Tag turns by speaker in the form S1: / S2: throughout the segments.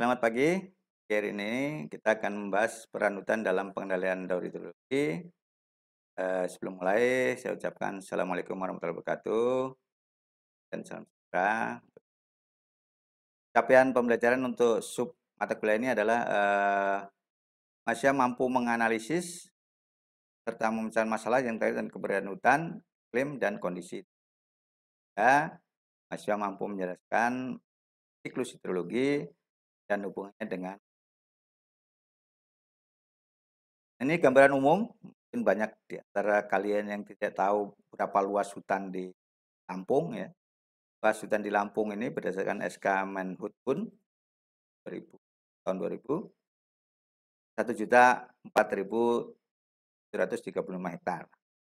S1: selamat pagi. Hari ini kita akan membahas peran hutan dalam pengendalian daur hidrologi. Sebelum mulai, saya ucapkan Assalamualaikum warahmatullahi wabarakatuh dan salam sejahtera. Capaian pembelajaran untuk sub mata kuliah ini adalah Masya mampu menganalisis serta memecahkan masalah yang terkait dengan keberadaan hutan, iklim, dan kondisi. Ya, Masya mampu menjelaskan siklus hidrologi dan hubungannya dengan. Ini gambaran umum, mungkin banyak di antara kalian yang tidak tahu berapa luas hutan di Lampung ya. Luas hutan di Lampung ini berdasarkan SK Menhutun 2000, tahun 2000, 1.004.735 hektar.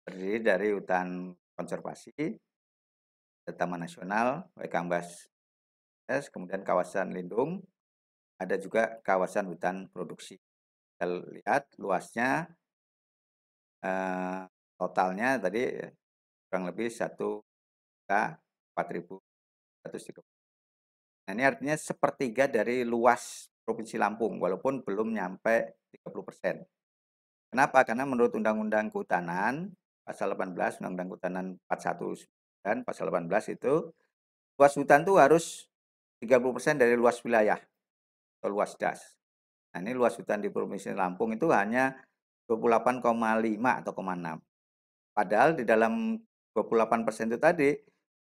S1: Terdiri dari hutan konservasi, Taman Nasional, Waikambas, kemudian kawasan lindung, ada juga kawasan hutan produksi. Kita lihat luasnya totalnya tadi kurang lebih 1.004.130. Nah, ini artinya sepertiga dari luas Provinsi Lampung, walaupun belum nyampe 30%. Kenapa? Karena menurut Undang-Undang Kehutanan, Pasal 18, Undang-Undang Kehutanan 419, Pasal 18 itu, luas hutan itu harus 30% dari luas wilayah atau luas das. Nah, ini luas hutan di Provinsi Lampung itu hanya 28,5 atau 0,6. Padahal di dalam 28% itu tadi,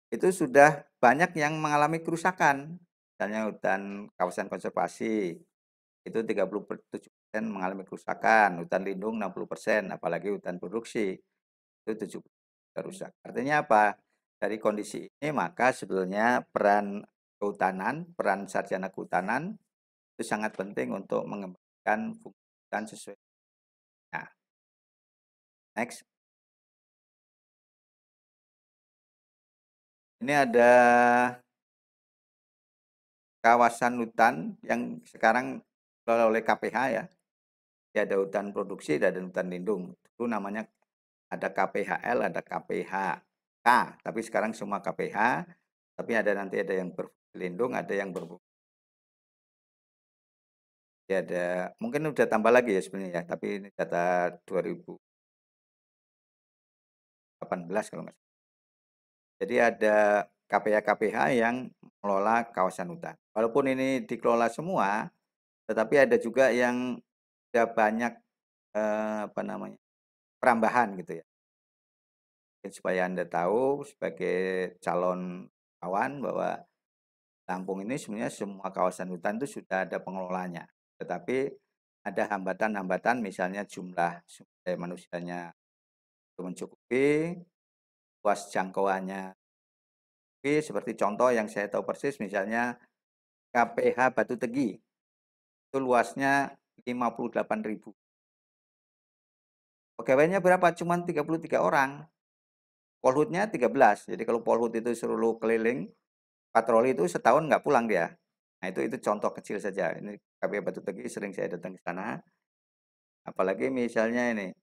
S1: itu sudah banyak yang mengalami kerusakan. Misalnya hutan kawasan konservasi, itu 37% mengalami kerusakan, hutan lindung 60%, apalagi hutan produksi, itu 70% rusak. Artinya apa? Dari kondisi ini maka sebetulnya peran kehutanan, peran sarjana kehutanan itu sangat penting untuk mengembangkan fungsi hutan sesuai. Nah, next. Ini ada kawasan hutan yang sekarang dikelola oleh KPH ya. Ada hutan produksi, ada hutan lindung. Itu namanya ada KPHL, ada KPHK. Tapi sekarang semua KPH. Tapi nanti ada yang berfungsi lindung, ada yang berfungsi. Ya ada, mungkin udah tambah lagi ya sebenarnya ya. Tapi ini data 2018 kalau nggak salah. Jadi ada KPH-KPH yang mengelola kawasan hutan. Walaupun ini dikelola semua, tetapi ada juga yang sudah banyak perambahan gitu ya. Supaya Anda tahu sebagai calon kawan bahwa Lampung ini sebenarnya semua kawasan hutan itu sudah ada pengelolanya. Tetapi ada hambatan-hambatan misalnya jumlah sumber daya manusianya belum mencukupi, luas jangkauannya. Seperti contoh yang saya tahu persis misalnya KPH Batu Tegi. Itu luasnya 58.000. Pegawainya berapa? Cuman 33 orang. Polhutnya 13. Jadi kalau polhut itu seluruh keliling patroli itu setahun nggak pulang dia. Nah itu contoh kecil saja. Ini KPH Batu Tegi sering saya datang ke sana. Apalagi misalnya ini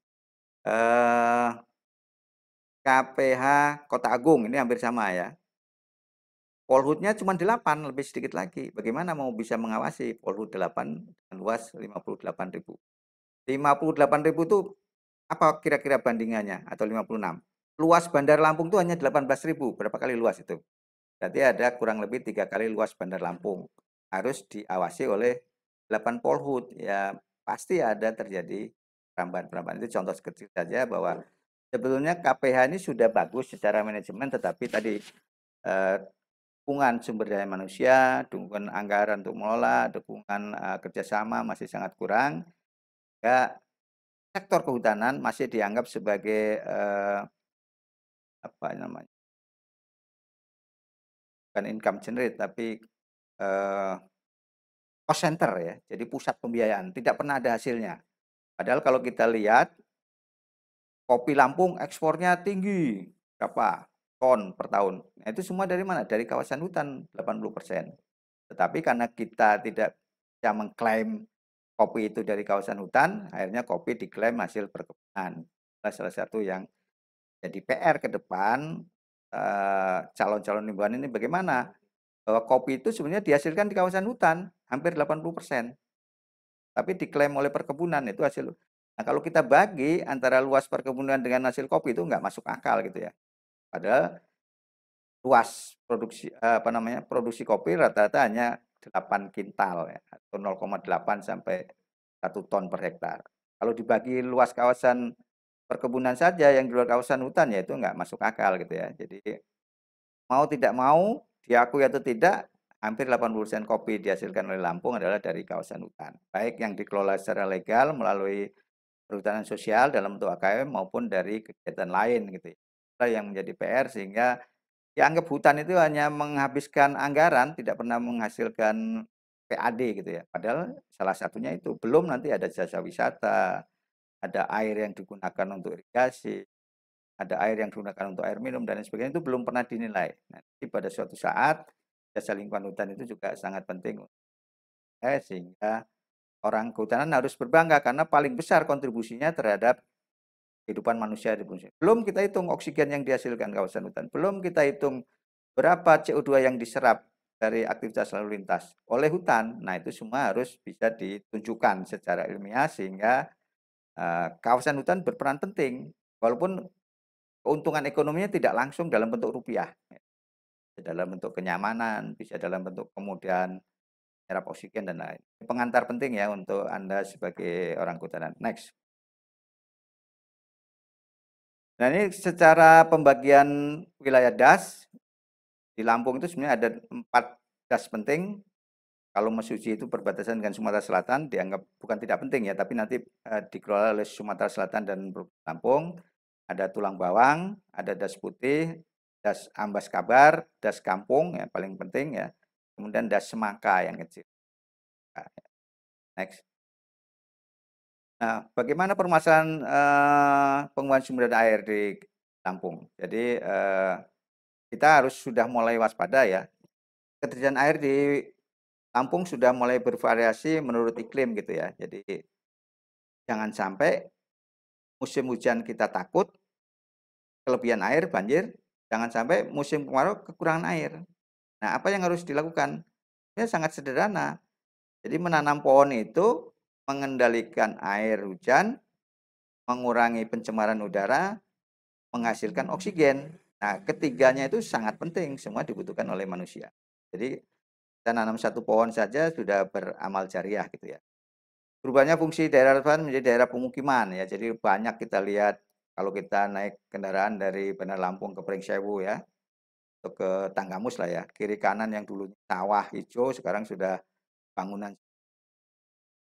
S1: KPH Kota Agung ini hampir sama ya. Polhutnya cuma 8, lebih sedikit lagi. Bagaimana mau bisa mengawasi Polhut 8 dan luas 58.000? 58.000 itu apa kira-kira bandingannya atau 56? Luas Bandar Lampung itu hanya 18.000. Berapa kali luas itu? Berarti ada kurang lebih 3 kali luas Bandar Lampung. Harus diawasi oleh 8 Polhut. Ya pasti ada terjadi perambahan-perambahan. Itu contoh kecil saja bahwa sebetulnya KPH ini sudah bagus secara manajemen, tetapi tadi dukungan sumber daya manusia, dukungan anggaran untuk mengelola, dukungan kerjasama masih sangat kurang. Ya, sektor kehutanan masih dianggap sebagai apa namanya, bukan income generate tapi cost center ya, jadi pusat pembiayaan, tidak pernah ada hasilnya. Padahal kalau kita lihat kopi Lampung ekspornya tinggi, berapa ton per tahun. Nah, itu semua dari mana? Dari kawasan hutan 80%. Tetapi karena kita tidak bisa mengklaim kopi itu dari kawasan hutan, akhirnya kopi diklaim hasil perkebunan. Salah satu yang jadi PR ke depan calon-calon imbuhan ini bagaimana bahwa kopi itu sebenarnya dihasilkan di kawasan hutan, hampir 80%. Tapi diklaim oleh perkebunan itu hasil. Nah, kalau kita bagi antara luas perkebunan dengan hasil kopi itu nggak masuk akal gitu ya. Padahal luas produksi, produksi kopi rata-rata hanya 8 kintal ya, atau 0,8 sampai 1 ton per hektar. Kalau dibagi luas kawasan perkebunan saja yang di luar kawasan hutan ya itu nggak masuk akal gitu ya. Jadi mau tidak mau, diakui atau tidak, hampir 80% kopi dihasilkan oleh Lampung adalah dari kawasan hutan. Baik yang dikelola secara legal melalui perhutanan sosial dalam bentuk AKM maupun dari kegiatan lain gitu ya. Itulah yang menjadi PR sehingga dianggap hutan itu hanya menghabiskan anggaran, tidak pernah menghasilkan PAD gitu ya. Padahal salah satunya itu, belum nanti ada jasa wisata, ada air yang digunakan untuk irigasi, ada air yang digunakan untuk air minum dan lain sebagainya itu belum pernah dinilai. Nanti pada suatu saat jasa lingkungan hutan itu juga sangat penting sehingga orang kehutanan harus berbangga karena paling besar kontribusinya terhadap kehidupan manusia di Indonesia. Belum kita hitung oksigen yang dihasilkan kawasan hutan, belum kita hitung berapa CO2 yang diserap dari aktivitas lalu lintas oleh hutan. Nah, itu semua harus bisa ditunjukkan secara ilmiah sehingga kawasan hutan berperan penting. Walaupun keuntungan ekonominya tidak langsung dalam bentuk rupiah, bisa dalam bentuk kenyamanan, bisa dalam bentuk kemudian menyerap oksigen dan lain. Pengantar penting ya untuk Anda sebagai orang kehutanan. Next. Nah, ini secara pembagian wilayah das di Lampung itu sebenarnya ada 4 das penting. Kalau Mesuji itu perbatasan dengan Sumatera Selatan dianggap bukan tidak penting ya, tapi nanti dikelola oleh Sumatera Selatan dan Lampung. Ada Tulang Bawang, ada Das Putih, Das Ambas Kabar, Das Kampung yang paling penting ya. Kemudian Das Semangka yang kecil. Next. Nah, bagaimana permasalahan penguasaan sumber daya air di Lampung? Jadi kita harus sudah mulai waspada ya. Ketersediaan air di Lampung sudah mulai bervariasi menurut iklim gitu ya. Jadi jangan sampai musim hujan kita takut kelebihan air banjir, jangan sampai musim kemarau kekurangan air. Nah, apa yang harus dilakukan? Ya sangat sederhana. Jadi menanam pohon itu mengendalikan air hujan, mengurangi pencemaran udara, menghasilkan oksigen. Nah, ketiganya itu sangat penting, semua dibutuhkan oleh manusia. Jadi kita nanam 1 pohon saja sudah beramal jariah gitu ya. Berubahnya fungsi daerah resapan menjadi daerah pemukiman ya. Jadi banyak kita lihat kalau kita naik kendaraan dari Bandar Lampung ke Pringsewu ya, atau ke Tanggamus lah ya. Kiri kanan yang dulunya sawah hijau sekarang sudah bangunan.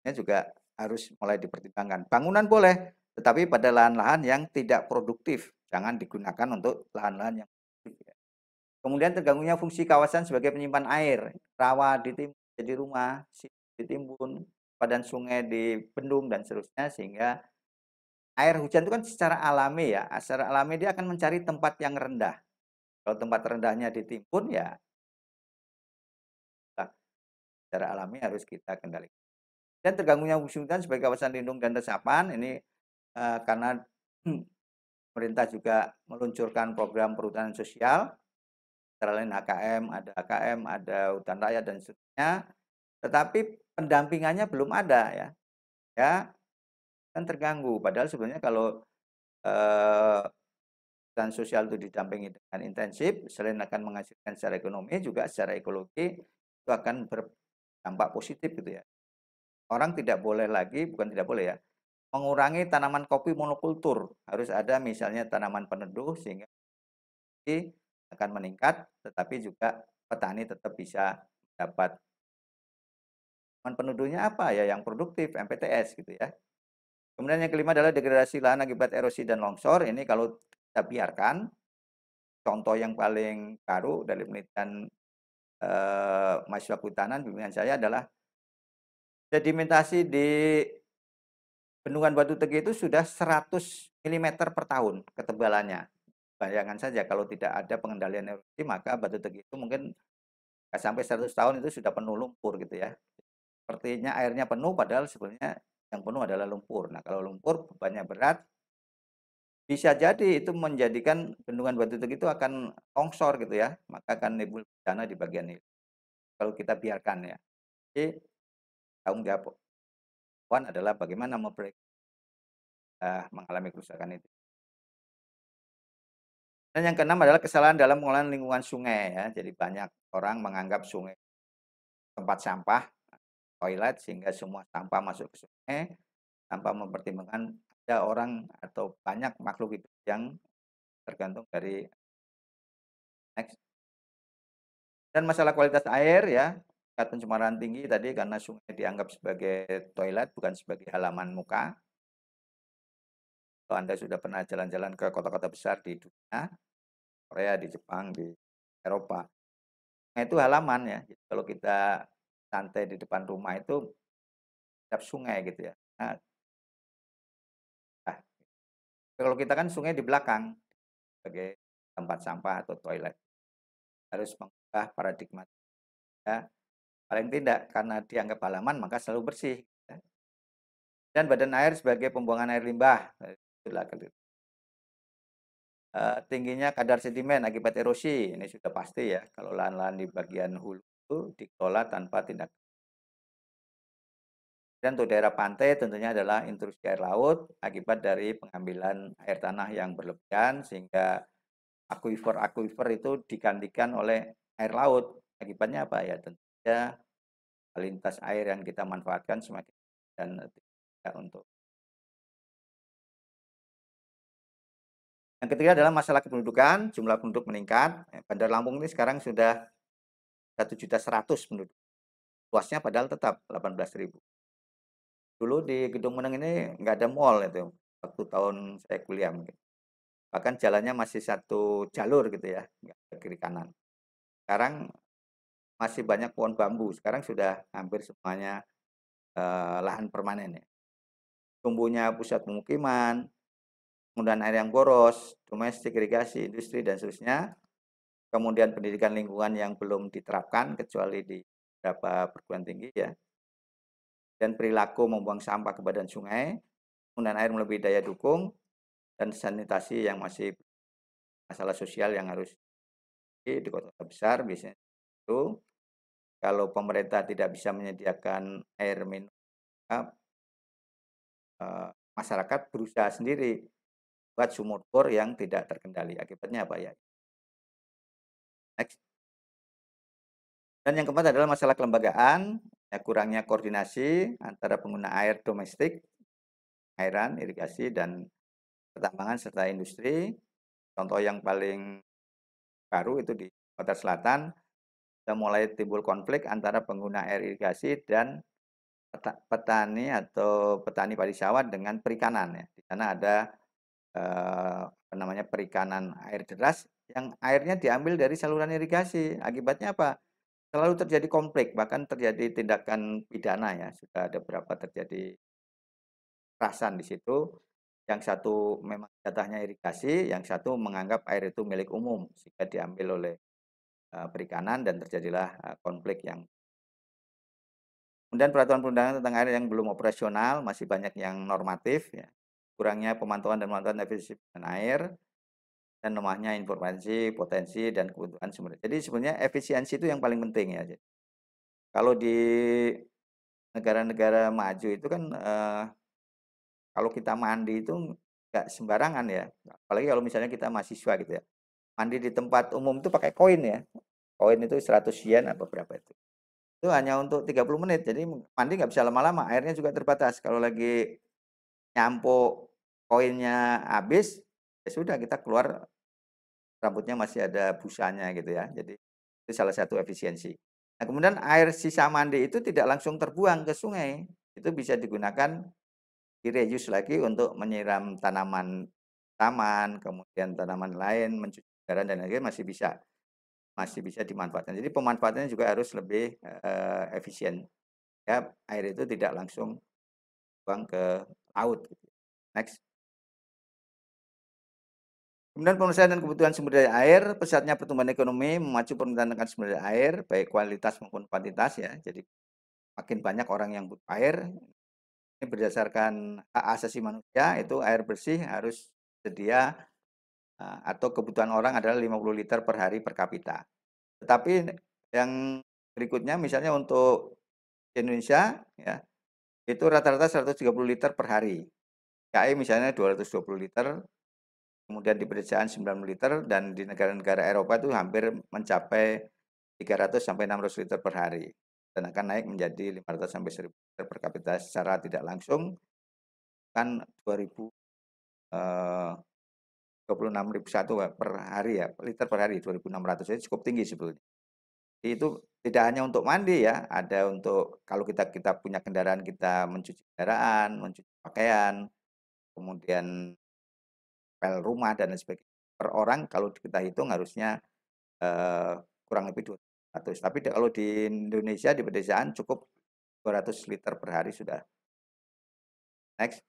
S1: Ini juga harus mulai dipertimbangkan. Bangunan boleh, tetapi pada lahan-lahan yang tidak produktif. Jangan digunakan untuk lahan-lahan yang produktif ya. Kemudian terganggunya fungsi kawasan sebagai penyimpan air. Rawa ditimbun jadi rumah, ditimbun, padan sungai dibendung dan seterusnya sehingga air hujan itu kan secara alami ya, secara alami dia akan mencari tempat yang rendah. Kalau tempat rendahnya ditimbun ya secara alami harus kita kendalikan. Dan terganggunya fungsi hutan sebagai kawasan lindung dan resapan ini karena pemerintah juga meluncurkan program perhutanan sosial, antara lain HKM, ada hutan rakyat dan seterusnya. Tetapi pendampingannya belum ada ya. Ya, kan terganggu. Padahal sebenarnya kalau hutan sosial itu didampingi dengan intensif, selain akan menghasilkan secara ekonomi, juga secara ekologi itu akan berdampak positif gitu ya. Orang tidak boleh lagi, bukan tidak boleh ya, mengurangi tanaman kopi monokultur. Harus ada misalnya tanaman peneduh sehingga akan meningkat, tetapi juga petani tetap bisa dapat. Tanaman peneduhnya apa ya? Yang produktif, MPTS gitu ya. Kemudian yang kelima adalah degradasi lahan akibat erosi dan longsor. Ini kalau kita biarkan, contoh yang paling baru dari penelitian mahasiswa kehutanan bimbingan saya adalah sedimentasi di Bendungan Batu Tegi itu sudah 100 milimeter per tahun ketebalannya. Bayangkan saja kalau tidak ada pengendalian erosi maka Batu Tegi itu mungkin nggak sampai 100 tahun itu sudah penuh lumpur gitu ya. Sepertinya airnya penuh padahal sebenarnya yang penuh adalah lumpur. Nah, kalau lumpur bebannya berat bisa jadi itu menjadikan Bendungan Batu Tegi itu akan longsor gitu ya, maka akan timbul bencana di bagian ini kalau kita biarkan ya. Jadi tanggung jawab kawan adalah bagaimana mengalami kerusakan itu. Dan yang keenam adalah kesalahan dalam pengelolaan lingkungan sungai ya. Jadi banyak orang menganggap sungai tempat sampah, toilet, sehingga semua sampah masuk ke sungai tanpa mempertimbangkan ada orang atau banyak makhluk hidup yang tergantung dari next. Dan masalah kualitas air ya, tingkat pencemaran tinggi tadi karena sungai dianggap sebagai toilet bukan sebagai halaman muka. Kalau Anda sudah pernah jalan-jalan ke kota-kota besar di dunia, Korea, di Jepang, di Eropa, nah itu halaman ya. Jadi kalau kita santai di depan rumah itu setiap sungai gitu ya. Nah, kalau kita kan sungai di belakang sebagai tempat sampah atau toilet. Harus mengubah paradigma ya. Paling tidak karena dianggap halaman maka selalu bersih. Ya. Dan badan air sebagai pembuangan air limbah. Itulah tingginya kadar sedimen akibat erosi, ini sudah pasti ya. Kalau lahan-lahan di bagian hulu itu dikelola tanpa tindak. Dan untuk daerah pantai tentunya adalah intrusi air laut akibat dari pengambilan air tanah yang berlebihan sehingga akuifer-akuifer itu digantikan oleh air laut. Akibatnya apa ya? Tentunya lintas air yang kita manfaatkan semakin dan tidak untuk. Yang ketiga adalah masalah kependudukan, jumlah penduduk meningkat. Bandar Lampung ini sekarang sudah 1.100.000 penduduk. Luasnya padahal tetap 18.000. Dulu di Gedung Meneng ini nggak ada mall itu, waktu tahun saya kuliah mungkin. Bahkan jalannya masih satu jalur gitu ya, nggak ada kiri kanan. Sekarang masih banyak pohon bambu, sekarang sudah hampir semuanya lahan permanen ya. Tumbuhnya pusat pemukiman, penggunaan air yang boros, domestik, irigasi, industri, dan seterusnya. Kemudian pendidikan lingkungan yang belum diterapkan kecuali di beberapa perguruan tinggi ya. Dan perilaku membuang sampah ke badan sungai, penggunaan air melebihi daya dukung, dan sanitasi yang masih masalah sosial yang harus di kota besar biasanya itu. Kalau pemerintah tidak bisa menyediakan air minum, masyarakat berusaha sendiri buat sumur bor yang tidak terkendali. Akibatnya apa ya? Next. Dan yang keempat adalah masalah kelembagaan, ya, kurangnya koordinasi antara pengguna air domestik, airan, irigasi, dan pertambangan serta industri. Contoh yang paling baru itu di Kota Selatan, sudah mulai timbul konflik antara pengguna air irigasi dan petani atau petani padi sawah dengan perikanan ya. Di sana ada perikanan air deras yang airnya diambil dari saluran irigasi. Akibatnya apa? Selalu terjadi konflik, bahkan terjadi tindakan pidana ya. Sudah ada berapa terjadi kekerasan di situ. Yang satu memang jatahnya irigasi, yang satu menganggap air itu milik umum sehingga diambil oleh perikanan dan terjadilah konflik yang. Kemudian peraturan perundangan tentang air yang belum operasional, masih banyak yang normatif ya. Kurangnya pemantauan dan pemantauan efisiensi air, dan lemahnya informasi, potensi, dan kebutuhan sumber. Jadi sebenarnya efisiensi itu yang paling penting ya. Kalau di negara-negara maju itu kan kalau kita mandi itu nggak sembarangan ya. Apalagi kalau misalnya kita mahasiswa gitu ya. Mandi di tempat umum itu pakai koin ya. Koin itu 100 yen apa berapa itu. Itu hanya untuk 30 menit. Jadi mandi nggak bisa lama-lama. Airnya juga terbatas. Kalau lagi nyampo koinnya habis, ya sudah kita keluar rambutnya masih ada busanya gitu ya. Jadi itu salah satu efisiensi. Nah, kemudian air sisa mandi itu tidak langsung terbuang ke sungai. Itu bisa digunakan di-reuse lagi untuk menyiram tanaman taman, kemudian tanaman lain, mencuci kendaraan dan lain-lain masih bisa dimanfaatkan. Jadi pemanfaatannya juga harus lebih efisien. Ya, air itu tidak langsung buang ke laut gitu. Next. Kemudian pemenuhan dan kebutuhan sumber daya air, pesatnya pertumbuhan ekonomi memacu permintaan akan sumber daya air, baik kualitas maupun kuantitas ya. Jadi makin banyak orang yang butuh air. Ini berdasarkan hak asasi manusia, itu air bersih harus sedia atau kebutuhan orang adalah 50 liter per hari per kapita. Tetapi yang berikutnya misalnya untuk di Indonesia ya, itu rata-rata 130 liter per hari. KI misalnya 220 liter, kemudian di pedesaan 90 liter, dan di negara-negara Eropa itu hampir mencapai 300 sampai 600 liter per hari. Dan akan naik menjadi 500 sampai 1000 liter per kapita secara tidak langsung, kan 2000 26.001 per hari ya, liter per hari 2.600, jadi cukup tinggi sebetulnya. Itu tidak hanya untuk mandi ya, ada untuk kalau kita kita punya kendaraan, kita mencuci kendaraan, mencuci pakaian, kemudian pel rumah dan lain sebagainya. Per orang kalau kita hitung harusnya kurang lebih 200. Tapi kalau di Indonesia di pedesaan cukup 200 liter per hari sudah. Next.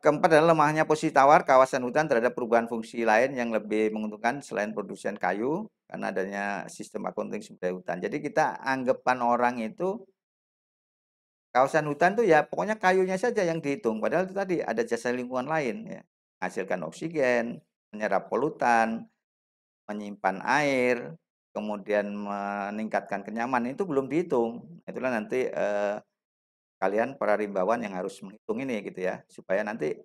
S1: Keempat adalah lemahnya posisi tawar kawasan hutan terhadap perubahan fungsi lain yang lebih menguntungkan selain produsen kayu, karena adanya sistem akunting sumber daya hutan. Jadi kita anggapan orang itu kawasan hutan tuh ya pokoknya kayunya saja yang dihitung, padahal itu tadi ada jasa lingkungan lain ya, menghasilkan oksigen, menyerap polutan, menyimpan air, kemudian meningkatkan kenyamanan, itu belum dihitung. Itulah nanti kalian para rimbawan yang harus menghitung ini gitu ya, supaya nanti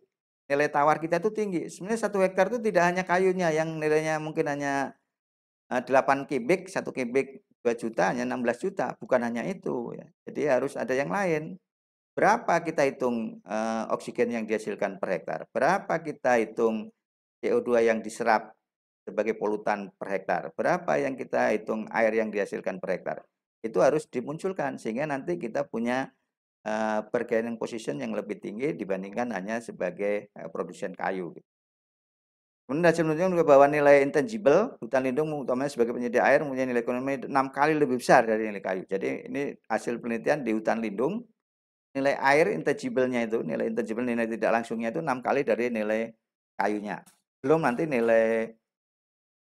S1: nilai tawar kita itu tinggi. Sebenarnya 1 hektar itu tidak hanya kayunya yang nilainya mungkin hanya 8 kubik, 1 kubik 2 juta, hanya 16 juta, bukan hanya itu ya. Jadi harus ada yang lain. Berapa kita hitung oksigen yang dihasilkan per hektar? Berapa kita hitung CO2 yang diserap sebagai polutan per hektar? Berapa yang kita hitung air yang dihasilkan per hektar? Itu harus dimunculkan sehingga nanti kita punya bargaining position yang lebih tinggi dibandingkan hanya sebagai produsen kayu. Kemudian hasil penelitian juga bahwa nilai intangible hutan lindung utamanya sebagai penyedia air mempunyai nilai ekonomi 6 kali lebih besar dari nilai kayu. Jadi ini hasil penelitian di hutan lindung, nilai air intangible-nya itu, nilai intangible, nilai tidak langsungnya itu 6 kali dari nilai kayunya. Belum nanti nilai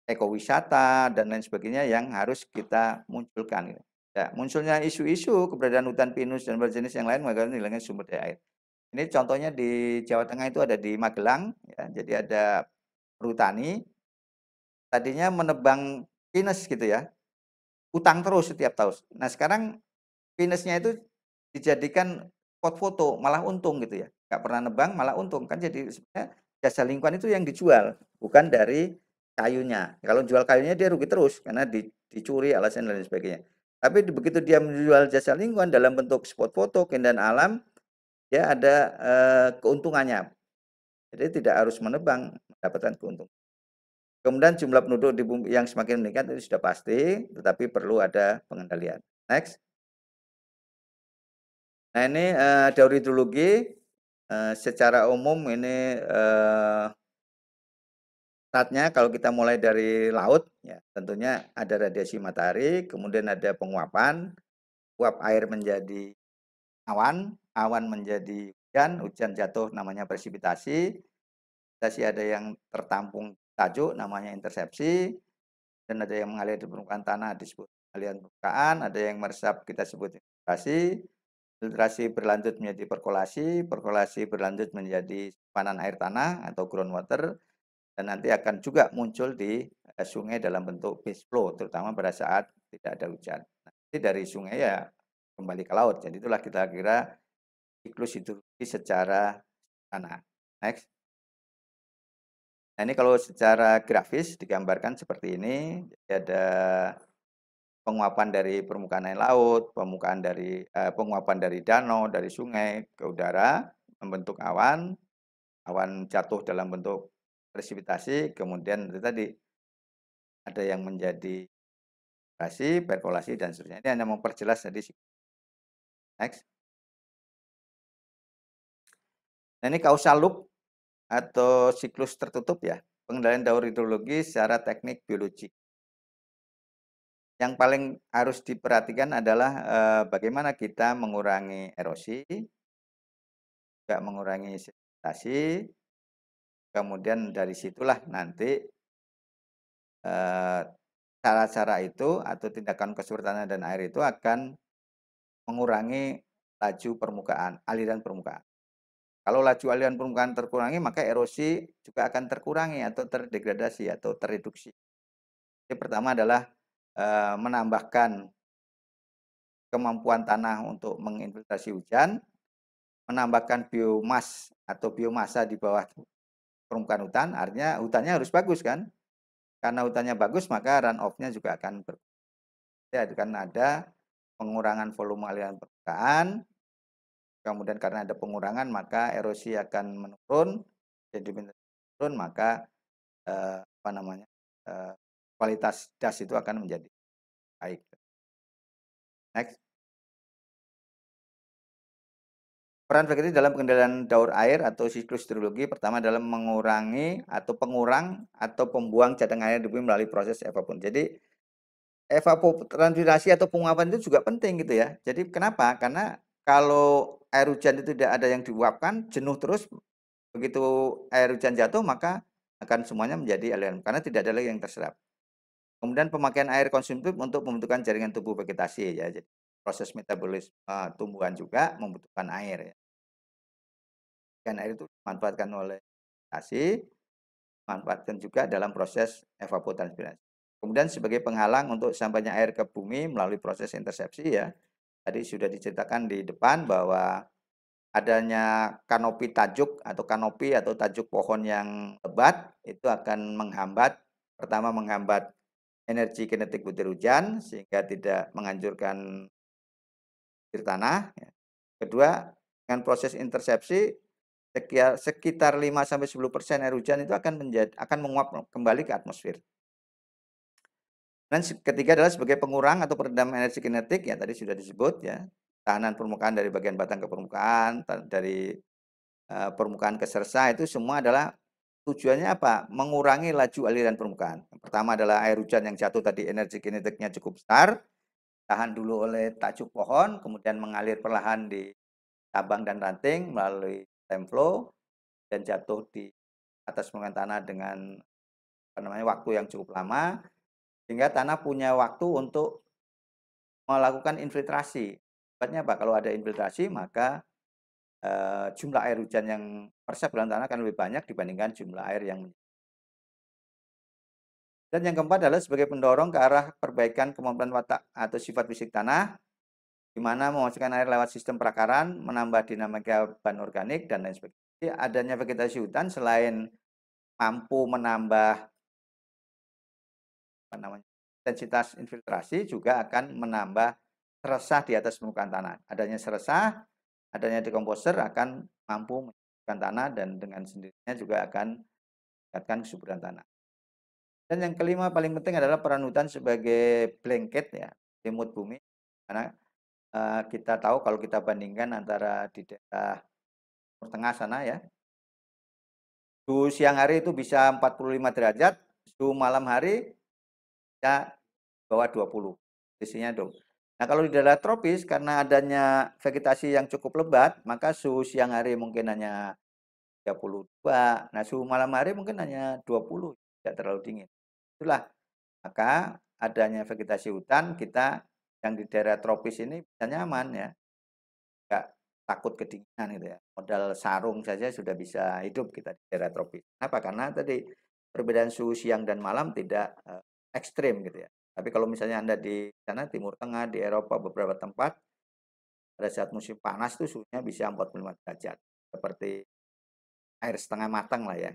S1: ekowisata dan lain sebagainya yang harus kita munculkan. Ya, munculnya isu-isu keberadaan hutan pinus dan berjenis yang lain mengakibatkan hilangnya sumber daya air. Ini contohnya di Jawa Tengah itu ada di Magelang, ya, jadi ada perhutani, tadinya menebang pinus gitu ya, utang terus setiap tahun. Nah sekarang pinusnya itu dijadikan spot foto, malah untung gitu ya, nggak pernah nebang malah untung, kan jadi sebenarnya jasa lingkungan itu yang dijual, bukan dari kayunya. Kalau jual kayunya dia rugi terus karena dicuri alasan dan lain sebagainya. Tapi begitu dia menjual jasa lingkungan dalam bentuk spot foto, keindahan alam, dia ada keuntungannya. Jadi tidak harus menebang mendapatkan keuntungan. Kemudian jumlah penduduk di bumi yang semakin meningkat itu sudah pasti, tetapi perlu ada pengendalian. Next. Nah ini teori hidrologi secara umum ini startnya kalau kita mulai dari laut, ya tentunya ada radiasi matahari, kemudian ada penguapan, uap air menjadi awan, awan menjadi hujan, hujan jatuh namanya presipitasi, presipitasi ada yang tertampung tajuk namanya intersepsi, dan ada yang mengalir di permukaan tanah disebut aliran permukaan, ada yang meresap kita sebut filtrasi, filtrasi berlanjut menjadi perkolasi, perkolasi berlanjut menjadi simpanan air tanah atau groundwater, dan nanti akan juga muncul di sungai dalam bentuk base flow, terutama pada saat tidak ada hujan. Nanti dari sungai ya kembali ke laut. Jadi itulah kita kira siklus hidrologi secara tanah. Next. Nah ini kalau secara grafis digambarkan seperti ini. Jadi ada penguapan dari permukaan air laut, penguapan dari danau, dari sungai ke udara, membentuk awan, awan jatuh dalam bentuk presipitasi, kemudian itu tadi ada yang menjadi perkolasi dan seterusnya. Ini hanya memperjelas tadi. Next. Nah ini causal loop atau siklus tertutup ya, pengendalian daur hidrologi secara teknik biologi. Yang paling harus diperhatikan adalah bagaimana kita mengurangi erosi, juga mengurangi sedimentasi, kemudian dari situlah nanti cara-cara itu atau tindakan kesultanan dan air itu akan mengurangi laju permukaan, aliran permukaan. Kalau laju aliran permukaan terkurangi, maka erosi juga akan terkurangi atau terdegradasi atau tereduksi. Jadi pertama adalah menambahkan kemampuan tanah untuk menginfiltrasi hujan, menambahkan biomas atau biomasa di bawah permukaan hutan, artinya hutannya harus bagus kan? Karena hutannya bagus maka run off-nya juga akan ya, kan ada pengurangan volume aliran permukaan, kemudian karena ada pengurangan maka erosi akan menurun, sedimen menurun, maka apa namanya kualitas das itu akan menjadi baik. Next. Peran vegetasi dalam pengendalian daur air atau siklus hidrologi pertama adalah mengurangi atau pengurang atau pembuang cadangan air di bumi melalui proses evapon. Jadi evapotranspirasi atau penguapan itu juga penting gitu ya. Jadi kenapa? Karena kalau air hujan itu tidak ada yang diuapkan, jenuh terus, begitu air hujan jatuh maka akan semuanya menjadi aliran karena tidak ada lagi yang terserap. Kemudian pemakaian air konsumtif untuk pembentukan jaringan tubuh vegetasi ya. Jadi proses metabolisme tumbuhan juga membutuhkan air ya. Dan air itu dimanfaatkan oleh vegetasi, manfaatkan juga dalam proses evapotranspirasi. Kemudian sebagai penghalang untuk sampainya air ke bumi melalui proses intersepsi ya. Tadi sudah diceritakan di depan bahwa adanya kanopi tajuk atau tajuk pohon yang lebat itu akan menghambat, pertama menghambat energi kinetik butir hujan sehingga tidak menghancurkan air tanah. Kedua, dengan proses intersepsi sekitar 5-10% air hujan itu akan menguap kembali ke atmosfer. Dan ketiga adalah sebagai pengurang atau peredam energi kinetik ya tadi sudah disebut ya. Tahanan permukaan dari bagian batang ke permukaan, dari permukaan ke sersa itu semua adalah tujuannya apa? Mengurangi laju aliran permukaan. Yang pertama adalah air hujan yang jatuh tadi energi kinetiknya cukup besar, tahan dulu oleh tajuk pohon, kemudian mengalir perlahan di cabang dan ranting melalui stem flow dan jatuh di atas permukaan tanah dengan waktu yang cukup lama sehingga tanah punya waktu untuk melakukan infiltrasi. Sebabnya apa? Kalau ada infiltrasi maka jumlah air hujan yang meresap dalam tanah akan lebih banyak dibandingkan jumlah air yang. Dan yang keempat adalah sebagai pendorong ke arah perbaikan kemampuan watak atau sifat fisik tanah, di mana memasukkan air lewat sistem perakaran, menambah dinamika bahan organik, dan lain sebagainya. Adanya vegetasi hutan selain mampu menambah intensitas infiltrasi, juga akan menambah seresah di atas permukaan tanah. Adanya seresah, adanya dekomposer akan mampu mensuburkan tanah dan dengan sendirinya juga akan meningkatkan kesuburan tanah. Dan yang kelima paling penting adalah peran hutan sebagai blanket ya, selimut bumi. Karena kita tahu kalau kita bandingkan antara di daerah Timur Tengah sana ya, suhu siang hari itu bisa 45 derajat, suhu malam hari bisa bawah 20. Isinya dong. Nah, kalau di daerah tropis karena adanya vegetasi yang cukup lebat, maka suhu siang hari mungkin hanya 32. Nah, suhu malam hari mungkin hanya 20, tidak terlalu dingin. Itulah, maka adanya vegetasi hutan kita yang di daerah tropis ini bisa nyaman ya. Enggak takut kedinginan gitu ya. Modal sarung saja sudah bisa hidup kita di daerah tropis. Kenapa? Karena tadi perbedaan suhu siang dan malam tidak ekstrim gitu ya. Tapi kalau misalnya Anda di sana Timur Tengah, di Eropa beberapa tempat pada saat musim panas tuh suhunya bisa 45 derajat. Seperti air setengah matang lah ya.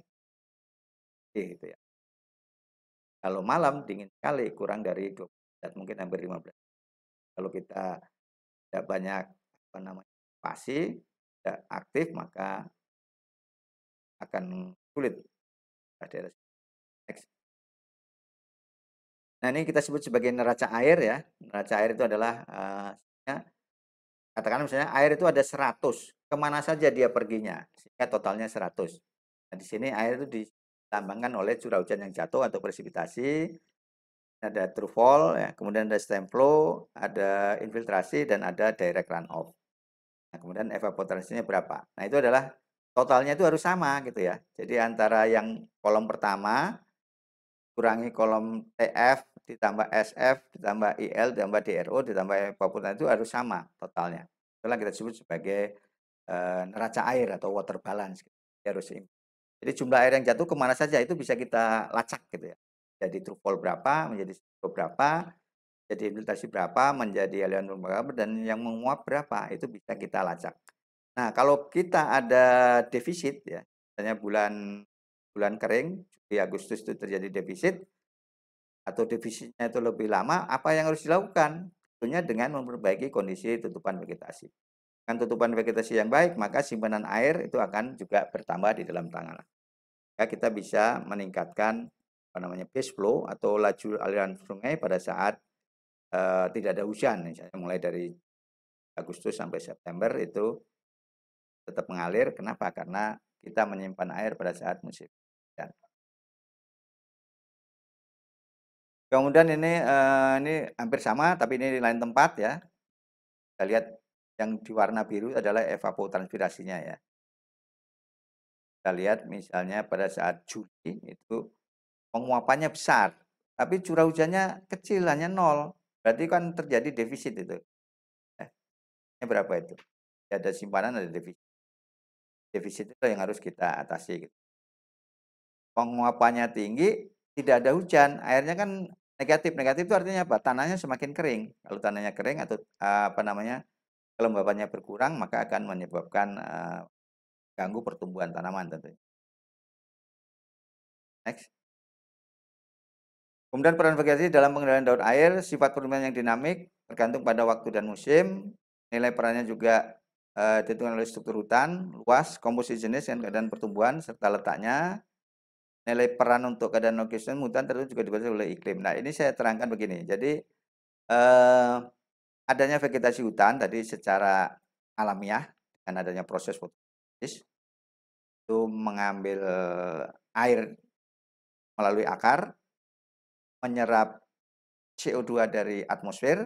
S1: Gitu ya. Kalau malam dingin sekali, kurang dari 20 derajat, mungkin hampir 15. Kalau kita tidak banyak pasi, tidak aktif, maka akan sulit. Nah, ini kita sebut sebagai neraca air ya. Neraca air itu adalah katakan misalnya air itu ada 100, kemana saja dia perginya sehingga totalnya 100. Nah, di sini air itu dilambangkan oleh curah hujan yang jatuh atau presipitasi, ada true fall ya, kemudian ada stem flow, ada infiltrasi dan ada direct runoff. Nah, kemudian evaporasinya berapa? Nah, itu adalah totalnya itu harus sama gitu ya. Jadi antara yang kolom pertama kurangi kolom TF ditambah SF ditambah IL ditambah DRO ditambah evaporasi itu harus sama totalnya. Itulah kita sebut sebagai neraca air atau water balance. Harus ini. Jadi jumlah air yang jatuh kemana saja itu bisa kita lacak gitu ya. Jadi true fall berapa, menjadi berapa, jadi infiltrasi berapa, menjadi aliran berapa, dan yang menguap berapa, itu bisa kita lacak. Nah, kalau kita ada defisit ya, misalnya bulan bulan kering, di Agustus itu terjadi defisit, atau defisitnya itu lebih lama, apa yang harus dilakukan? Tentunya dengan memperbaiki kondisi tutupan vegetasi. Dengan tutupan vegetasi yang baik, maka simpanan air itu akan juga bertambah di dalam tanah. Ya, kita bisa meningkatkan apa namanya base flow atau laju aliran sungai pada saat tidak ada hujan, misalnya mulai dari Agustus sampai September itu tetap mengalir. Kenapa? Karena kita menyimpan air pada saat musim hujan. Kemudian ini hampir sama, tapi ini di lain tempat ya. Kita lihat yang di warna biru adalah evapotranspirasinya ya. Kita lihat misalnya pada saat Juli itu penguapannya besar, tapi curah hujannya kecil, hanya 0. Berarti kan terjadi defisit itu. Eh, ini berapa itu? Ada simpanan, ada defisit. Defisit itu yang harus kita atasi. Gitu. Penguapannya tinggi, tidak ada hujan, airnya kan negatif. Negatif itu artinya apa? Tanahnya semakin kering. Kalau tanahnya kering atau apa namanya kelembabannya berkurang, maka akan menyebabkan ganggu pertumbuhan tanaman tentunya. Next. Kemudian peran vegetasi dalam pengendalian daun air, sifat pertumbuhan yang dinamik, tergantung pada waktu dan musim. Nilai perannya juga ditentukan oleh struktur hutan, luas, komposisi jenis, dan keadaan pertumbuhan, serta letaknya. Nilai peran untuk keadaan lokasi hutan tentu juga dibatasi oleh iklim. Nah, ini saya terangkan begini. Jadi, adanya vegetasi hutan tadi secara alamiah, dengan adanya proses fotosintesis, itu mengambil air melalui akar, menyerap CO2 dari atmosfer,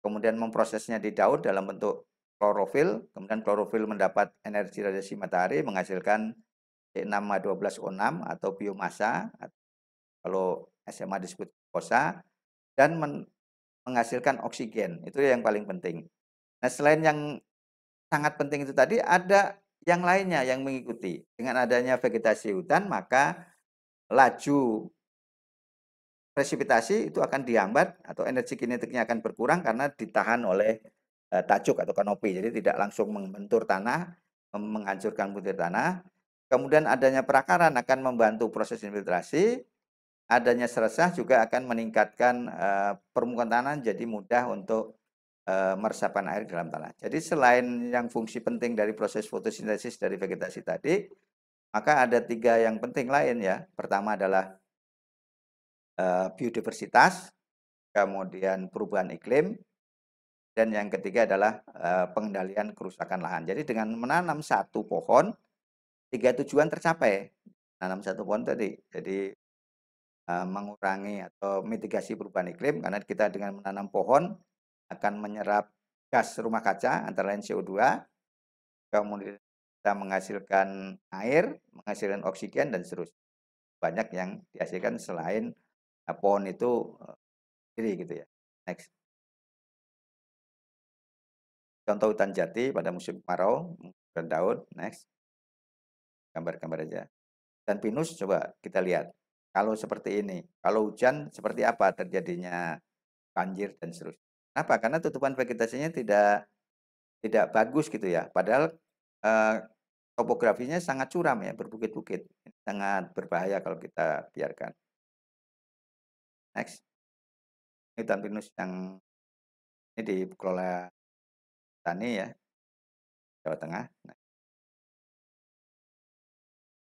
S1: kemudian memprosesnya di daun dalam bentuk klorofil, kemudian klorofil mendapat energi radiasi matahari menghasilkan C6H12O6 atau biomasa, kalau SMA disebut glukosa, dan menghasilkan oksigen. Itu yang paling penting. Nah, selain yang sangat penting itu tadi, ada yang lainnya yang mengikuti. Dengan adanya vegetasi hutan, maka laju presipitasi itu akan dihambat atau energi kinetiknya akan berkurang karena ditahan oleh tajuk atau kanopi. Jadi tidak langsung membentur tanah, menghancurkan butir tanah. Kemudian adanya perakaran akan membantu proses infiltrasi. Adanya seresah juga akan meningkatkan permukaan tanah jadi mudah untuk meresapkan air dalam tanah. Jadi selain yang fungsi penting dari proses fotosintesis dari vegetasi tadi, maka ada 3 yang penting lain ya. Pertama adalah biodiversitas, kemudian perubahan iklim, dan yang ketiga adalah pengendalian kerusakan lahan. Jadi dengan menanam 1 pohon, 3 tujuan tercapai. Nanam 1 pohon tadi, jadi mengurangi atau mitigasi perubahan iklim karena kita dengan menanam pohon akan menyerap gas rumah kaca antara lain CO2, kemudian kita menghasilkan air, menghasilkan oksigen dan seterusnya. Banyak yang dihasilkan selain pohon itu sendiri gitu ya. Next. Contoh hutan jati pada musim kemarau, berdaun. Next. Gambar-gambar aja. Dan pinus coba kita lihat. Kalau seperti ini, kalau hujan seperti apa terjadinya banjir dan seterusnya. Kenapa? Karena tutupan vegetasinya tidak bagus gitu ya. Padahal topografinya sangat curam ya, berbukit-bukit. Sangat berbahaya kalau kita biarkan. Next. Ini hutan pinus yang ini dikelola tani ya, Jawa Tengah. Nah,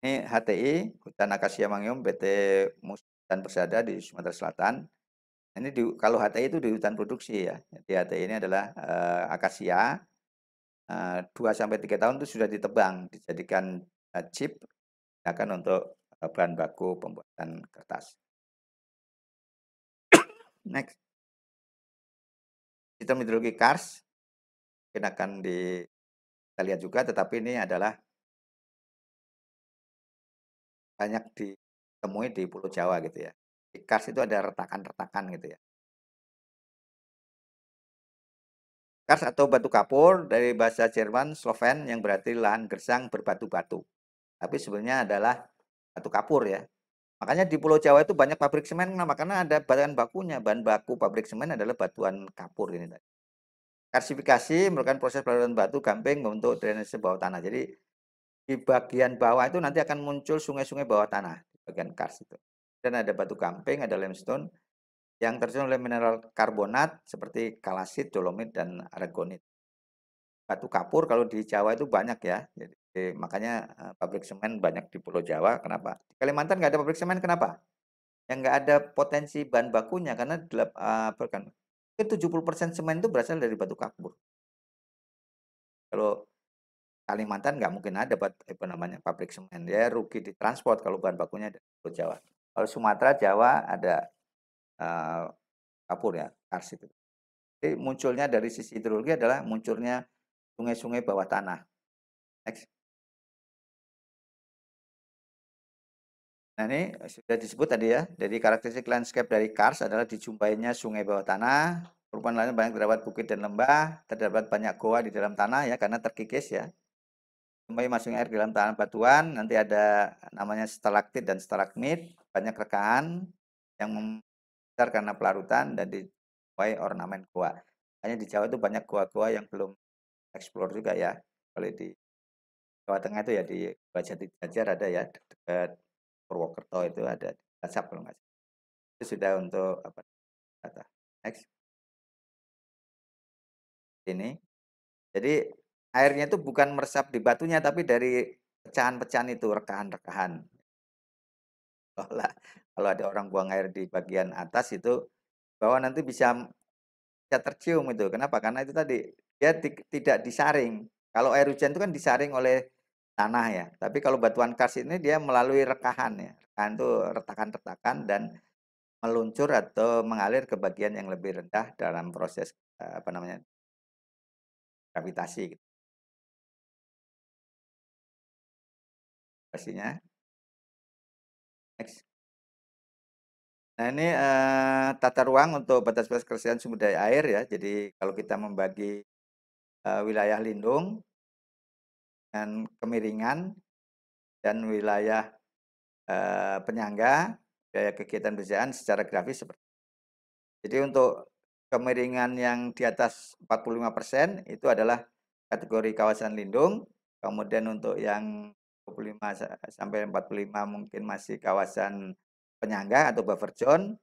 S1: ini HTI, Hutan Akasia Mangyom, BT Hutan Persada di Sumatera Selatan. Ini kalau HTI itu di hutan produksi ya. Jadi HTI ini adalah akasia 2-3 tahun itu sudah ditebang, dijadikan chip, digunakan untuk bahan baku pembuatan kertas. Next. Sistem hidrologi kars, mungkin akan kita lihat juga, tetapi ini adalah banyak ditemui di Pulau Jawa gitu ya. Di kars itu ada retakan-retakan gitu ya. Kars atau batu kapur dari bahasa Jerman Sloven yang berarti lahan gersang berbatu-batu. Tapi sebenarnya adalah batu kapur ya. Makanya di Pulau Jawa itu banyak pabrik semen, kenapa? Karena ada bahan bakunya, bahan baku pabrik semen adalah batuan kapur ini tadi. Karsifikasi merupakan proses pelarutan batu gamping membentuk drainase bawah tanah. Jadi di bagian bawah itu nanti akan muncul sungai-sungai bawah tanah di bagian kars itu. Dan ada batu gamping, ada limestone yang tersusun oleh mineral karbonat seperti kalasit, dolomit, dan aragonit. Batu kapur kalau di Jawa itu banyak ya. Jadi makanya pabrik semen banyak di Pulau Jawa. Kenapa? Di Kalimantan nggak ada pabrik semen, kenapa? Yang nggak ada potensi bahan bakunya karena 70% semen itu berasal dari batu kapur. Kalau Kalimantan nggak mungkin ada pabrik semen, ya rugi di transport kalau bahan bakunya dari Pulau Jawa. Kalau Sumatera, Jawa ada uh, kapur ya, kars itu. Jadi munculnya dari sisi hidrologi adalah munculnya sungai-sungai bawah tanah. Next. Nah ini sudah disebut tadi ya, jadi karakteristik landscape dari kars adalah dijumpainya sungai bawah tanah, perubahan lainnya banyak terdapat bukit dan lembah, terdapat banyak goa di dalam tanah ya karena terkikis ya. Jumpai masuknya air di dalam tanah batuan, nanti ada namanya stalaktit dan stalagmit, banyak rekahan yang besar karena pelarutan dan dijumpai ornamen goa. Hanya di Jawa itu banyak goa-goa yang belum eksplor juga ya. Kalau di Jawa Tengah itu ya di Jati Jajar ada ya, dekat Purwokerto itu ada di Cilacap kalau nggak salah. Itu sudah untuk apa data. Next. Ini. Jadi airnya itu bukan meresap di batunya tapi dari pecahan-pecahan itu, rekahan-rekahan. Kalau ada orang buang air di bagian atas itu bahwa nanti bisa tercium itu. Kenapa? Karena itu tadi dia tidak disaring. Kalau air hujan itu kan disaring oleh tanah ya. Tapi kalau batuan kars ini dia melalui rekahan ya. Rekahan itu retakan-retakan dan meluncur atau mengalir ke bagian yang lebih rendah dalam proses apa namanya gravitasi. Pastinya. Next. Nah ini tata ruang untuk batas-batas ketersediaan sumber daya air ya. Jadi kalau kita membagi wilayah lindung dan kemiringan dan wilayah penyangga, biaya kegiatan berjalan secara grafis seperti ini. Jadi untuk kemiringan yang di atas 45% itu adalah kategori kawasan lindung, kemudian untuk yang 25 sampai 45 mungkin masih kawasan penyangga atau buffer zone,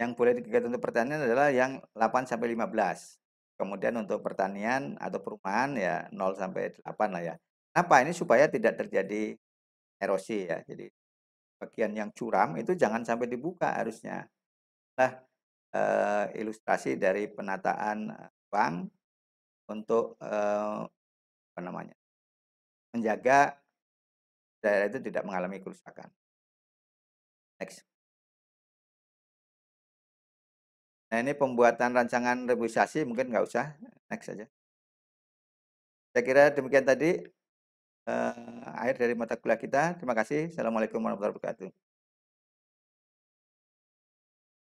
S1: yang boleh dikegiatan untuk pertanian adalah yang 8 sampai 15. Kemudian untuk pertanian atau perumahan ya 0 sampai 8 lah ya. Kenapa? Ini supaya tidak terjadi erosi ya. Jadi bagian yang curam itu jangan sampai dibuka harusnya. Nah, ilustrasi dari penataan ruang untuk apa namanya? Menjaga daerah itu tidak mengalami kerusakan. Next. Nah, ini pembuatan rancangan reboisasi mungkin nggak usah, next saja. Saya kira demikian tadi akhir dari mata kuliah kita. Terima kasih. Assalamualaikum warahmatullahi wabarakatuh.